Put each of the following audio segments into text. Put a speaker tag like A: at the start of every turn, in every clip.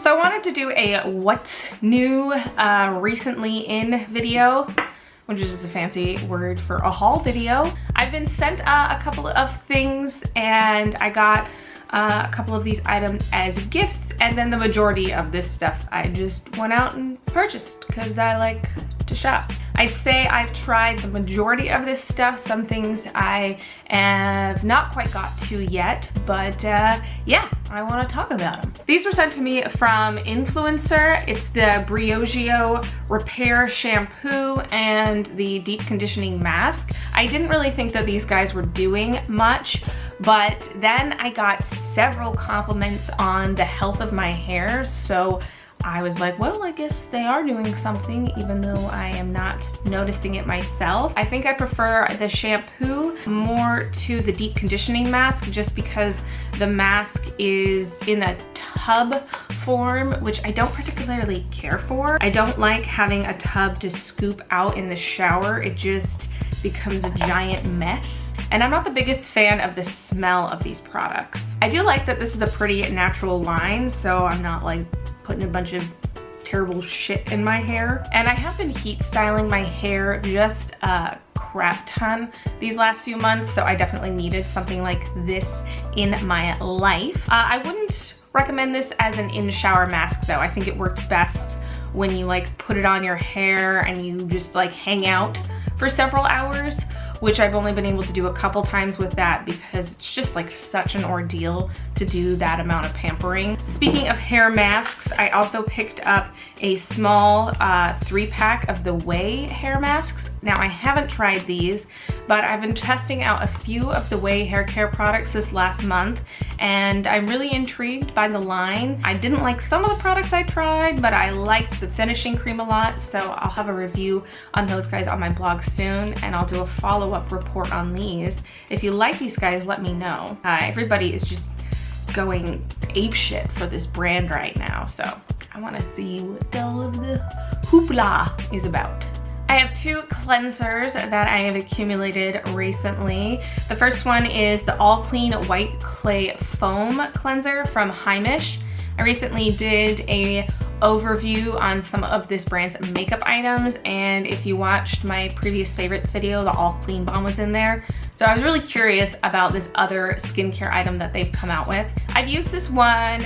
A: So I wanted to do a what's new recently in video, which is just a fancy word for a haul video. I've been sent a couple of things and I got a couple of these items as gifts, and then the majority of this stuff I just went out and purchased because I like to shop. I'd say I've tried the majority of this stuff. Some things I have not quite got to yet, but yeah, I want to talk about them. These were sent to me from Influencer. It's the Briogeo Repair Shampoo and the Deep Conditioning Mask. I didn't really think that these guys were doing much, but then I got several compliments on the health of my hair, so I was like, well, I guess they are doing something, even though I am not noticing it myself. I think I prefer the shampoo more to the deep conditioning mask, just because the mask is in a tub form, which I don't particularly care for. I don't like having a tub to scoop out in the shower. It just becomes a giant mess. And I'm not the biggest fan of the smell of these products. I do like that this is a pretty natural line, so I'm not like putting a bunch of terrible shit in my hair. And I have been heat styling my hair just a crap ton these last few months, so I definitely needed something like this in my life. I wouldn't recommend this as an in-shower mask though. I think it worked best when you like put it on your hair and you just like hang out for several hours, which I've only been able to do a couple times with that because it's just like such an ordeal to do that amount of pampering. Speaking of hair masks, I also picked up a small 3-pack of the Ouai hair masks. Now I haven't tried these, but I've been testing out a few of the Ouai hair care products this last month, and I'm really intrigued by the line. I didn't like some of the products I tried, but I liked the finishing cream a lot, so I'll have a review on those guys on my blog soon, and I'll do a follow-up report on these. If you like these guys, let me know. Everybody is just going apeshit for this brand right now, so I want to see what all of the hoopla is about. I have 2 cleansers that I have accumulated recently. The first one is the All Clean White Clay Foam Cleanser from Heimish. I recently did a overview on some of this brand's makeup items, and if you watched my previous favorites video, the All Clean Balm was in there. So I was really curious about this other skincare item that they've come out with. I've used this one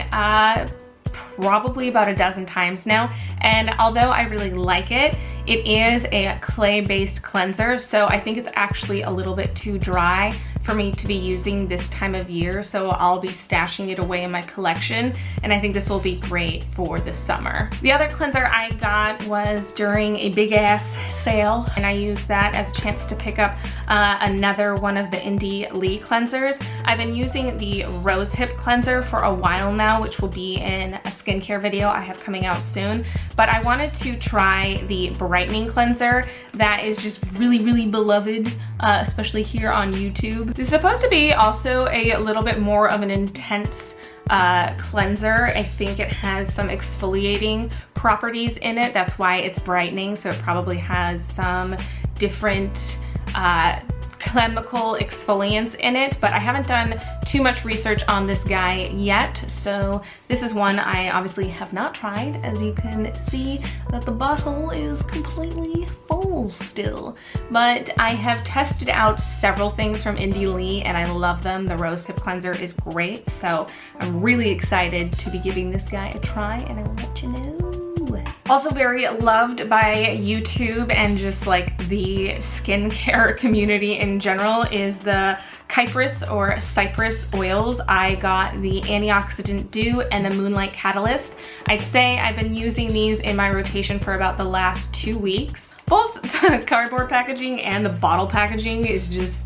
A: probably about a dozen times now, and although I really like it, it is a clay-based cleanser, so I think it's actually a little bit too dry for me to be using this time of year, so I'll be stashing it away in my collection, and I think this will be great for the summer. The other cleanser I got was during a big ass sale, and I used that as a chance to pick up another one of the Indie Lee cleansers. I've been using the Rose Hip cleanser for a while now, which will be in a skincare video I have coming out soon, but I wanted to try the Brightening cleanser that is just really, really beloved, especially here on YouTube. This is supposed to be also a little bit more of an intense cleanser. I think it has some exfoliating properties in it. That's why it's brightening, so it probably has some different chemical exfoliants in it, but I haven't done too much research on this guy yet, so this is one I obviously have not tried. As you can see that the bottle is completely full still, but I have tested out several things from Indie Lee and I love them. The Rose Hip Cleanser is great, so I'm really excited to be giving this guy a try, and I will let you know. Also very loved by YouTube and just like the skincare community in general is the Kypris or Cypress oils. I got the Antioxidant Dew and the Moonlight Catalyst. I'd say I've been using these in my rotation for about the last 2 weeks. Both the cardboard packaging and the bottle packaging is just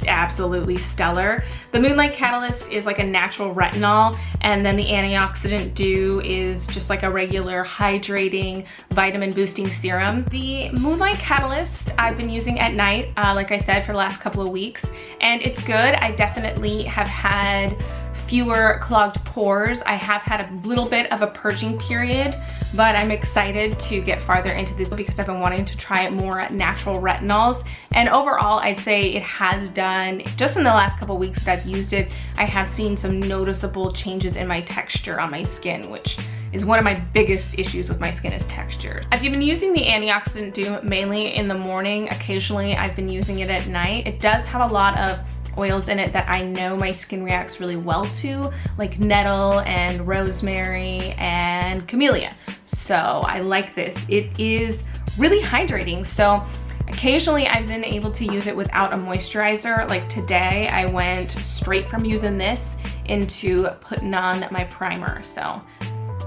A: absolutely stellar. The Moonlight Catalyst is like a natural retinol, and then the Antioxidant Dew is just like a regular hydrating vitamin boosting serum. The Moonlight Catalyst I've been using at night, like I said, for the last couple of weeks, and it's good. I definitely have had fewer clogged pores. I have had a little bit of a purging period, but I'm excited to get farther into this because I've been wanting to try more natural retinols. And overall, I'd say it has done, just in the last couple weeks that I've used it, I have seen some noticeable changes in my texture on my skin, which is one of my biggest issues with my skin is texture. I've been using the Antioxidant Dew mainly in the morning. Occasionally I've been using it at night. It does have a lot of oils in it that I know my skin reacts really well to, like nettle and rosemary and camellia. So I like this. It is really hydrating. So occasionally I've been able to use it without a moisturizer. Like today I went straight from using this into putting on my primer. So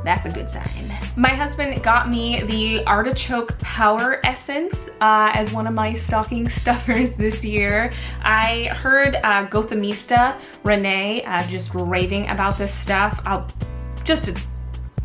A: that's a good sign. My husband got me the Artichoke Power Essence as one of my stocking stuffers this year. I heard Gothamista Renee just raving about this stuff. Just a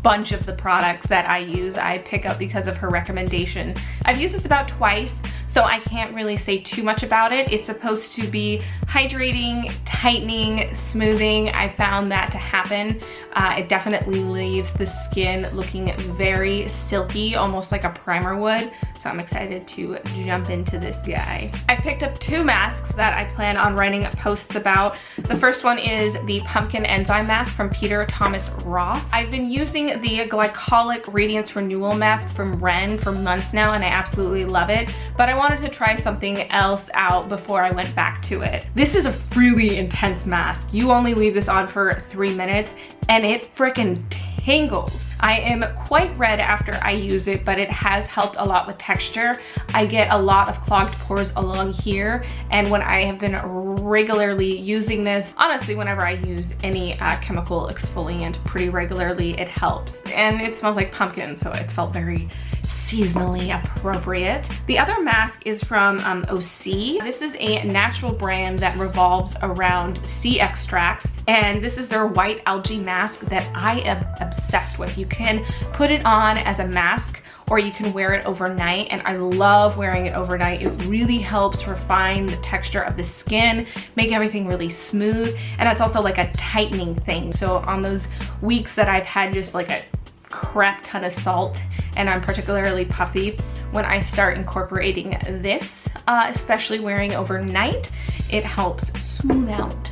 A: bunch of the products that I use I pick up because of her recommendation. I've used this about twice, so I can't really say too much about it. It's supposed to be hydrating, tightening, smoothing. I found that to happen. It definitely leaves the skin looking very silky, almost like a primer would. So I'm excited to jump into this guy. I picked up 2 masks that I plan on writing posts about. The first one is the Pumpkin Enzyme Mask from Peter Thomas Roth. I've been using the Glycolic Radiance Renewal Mask from Ren for months now, and I absolutely love it. But I wanted to try something else out before I went back to it. This is a really intense mask. You only leave this on for 3 minutes and it freaking tangles. I am quite red after I use it, but it has helped a lot with texture. I get a lot of clogged pores along here, and when I have been regularly using this, honestly, whenever I use any chemical exfoliant pretty regularly, it helps. And it smells like pumpkin, so it felt very seasonally appropriate. The other mask is from Osea. This is a natural brand that revolves around sea extracts, and this is their white algae mask that I am obsessed with. You can put it on as a mask or you can wear it overnight, and I love wearing it overnight. It really helps refine the texture of the skin, make everything really smooth, and it's also like a tightening thing. So on those weeks that I've had just like a crap ton of salt and I'm particularly puffy, when I start incorporating this, especially wearing overnight, it helps smooth out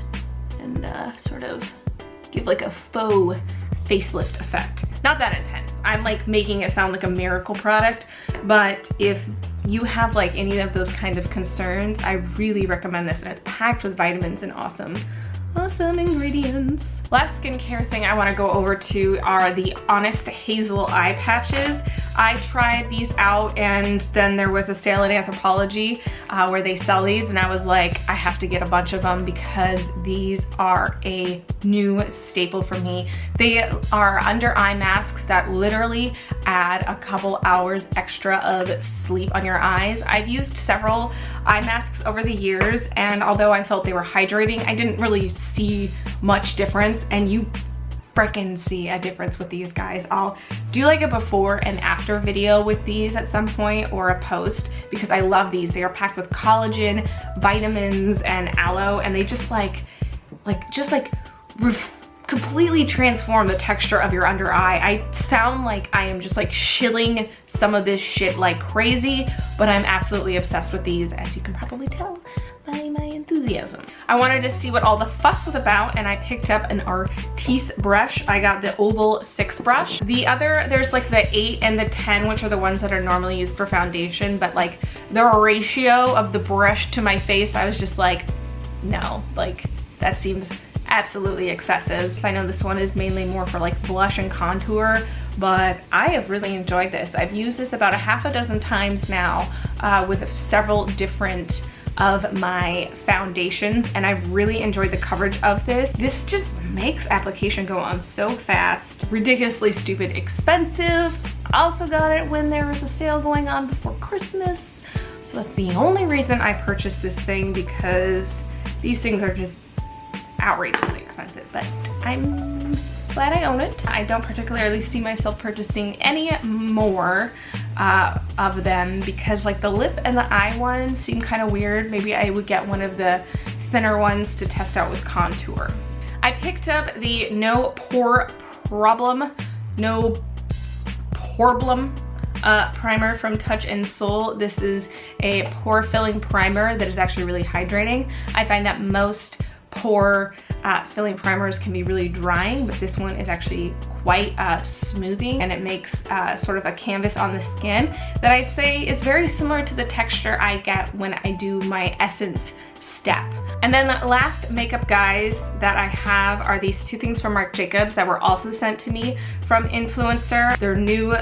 A: and sort of give like a faux facelift effect. Not that intense. I'm like making it sound like a miracle product, but if you have like any of those kind of concerns, I really recommend this, and it's packed with vitamins and awesome ingredients. Last skincare thing I want to go over to are the Honest Hazel eye patches. I tried these out, and then there was a sale at Anthropologie where they sell these, and I was like, I have to get a bunch of them because these are a new staple for me. They are under eye masks that literally add a couple hours extra of sleep on your eyes. I've used several eye masks over the years, and although I felt they were hydrating, I didn't really see much difference, and you frickin' see a difference with these guys. I'll do like a before and after video with these at some point, or a post, because I love these. They are packed with collagen, vitamins, and aloe, and they just completely transform the texture of your under eye. I sound like I am just like shilling some of this shit like crazy, but I'm absolutely obsessed with these, as you can probably tell by my enthusiasm. I wanted to see what all the fuss was about, and I picked up an Artis brush. I got the oval 6 brush. The other, there's like the 8 and the 10, which are the ones that are normally used for foundation, but like the ratio of the brush to my face, I was just like, no, like that seems absolutely excessive. So I know this one is mainly more for like blush and contour, but I have really enjoyed this. I've used this about a half a dozen times now with several different of my foundations, and I've really enjoyed the coverage of this. This just makes application go on so fast. Ridiculously stupid expensive. Also got it when there was a sale going on before Christmas. So that's the only reason I purchased this thing, because these things are just outrageously expensive, but I'm glad I own it. I don't particularly see myself purchasing any more of them, because like the lip and the eye ones seem kind of weird. Maybe I would get one of the thinner ones to test out with contour. I picked up the No Poreblem primer from Touch in Soul. This is a pore filling primer that is actually really hydrating. I find that most pore filling primers can be really drying, but this one is actually quite smoothing, and it makes sort of a canvas on the skin that I'd say is very similar to the texture I get when I do my Essence step. And then the last makeup guys that I have are these two things from Marc Jacobs that were also sent to me from Influencer. Their new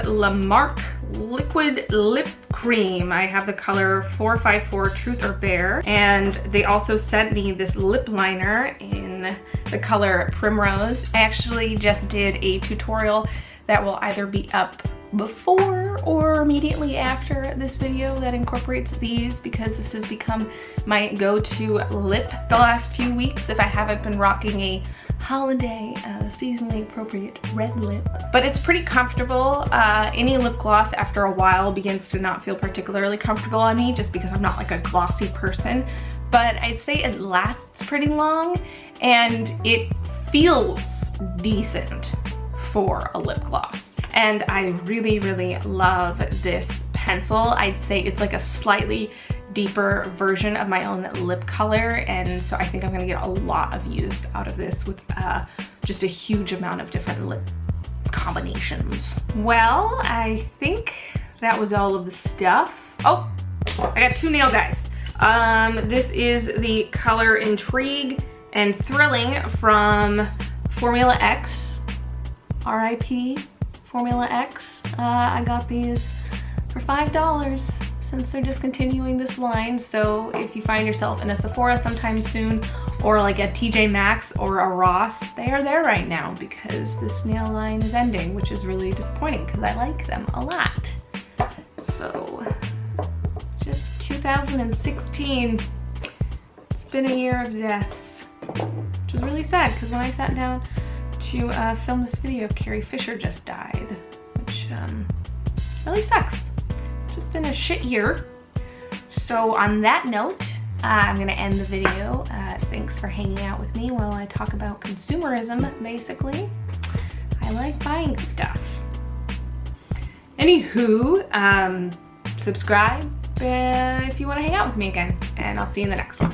A: Marc Liquid Lip Cream. I have the color 454 Truth or Bear, and they also sent me this lip liner in the color Primrose. I actually just did a tutorial that will either be up before or immediately after this video that incorporates these, because this has become my go-to lip the last few weeks if I haven't been rocking a holiday seasonally appropriate red lip. But it's pretty comfortable. Any lip gloss after a while begins to not feel particularly comfortable on me, just because I'm not like a glossy person, but I'd say it lasts pretty long and it feels decent for a lip gloss. And I really, really love this pencil. I'd say it's like a slightly deeper version of my own lip color, and so I think I'm gonna get a lot of use out of this with just a huge amount of different lip combinations. Well, I think that was all of the stuff. Oh, I got two nail guys. This is the color Intrigue and Thrilling from Formula X, RIP Formula X. I got these for $5 since they're discontinuing this line. So if you find yourself in a Sephora sometime soon, or like a TJ Maxx or a Ross, they are there right now because this nail line is ending, which is really disappointing because I like them a lot. So just 2016, it's been a year of deaths, which was really sad because when I sat down to film this video, Carrie Fisher just died, which really sucks. It's just been a shit year. So on that note, I'm gonna end the video. Thanks for hanging out with me while I talk about consumerism, basically. I like buying stuff. Anywho, subscribe if you wanna hang out with me again, and I'll see you in the next one.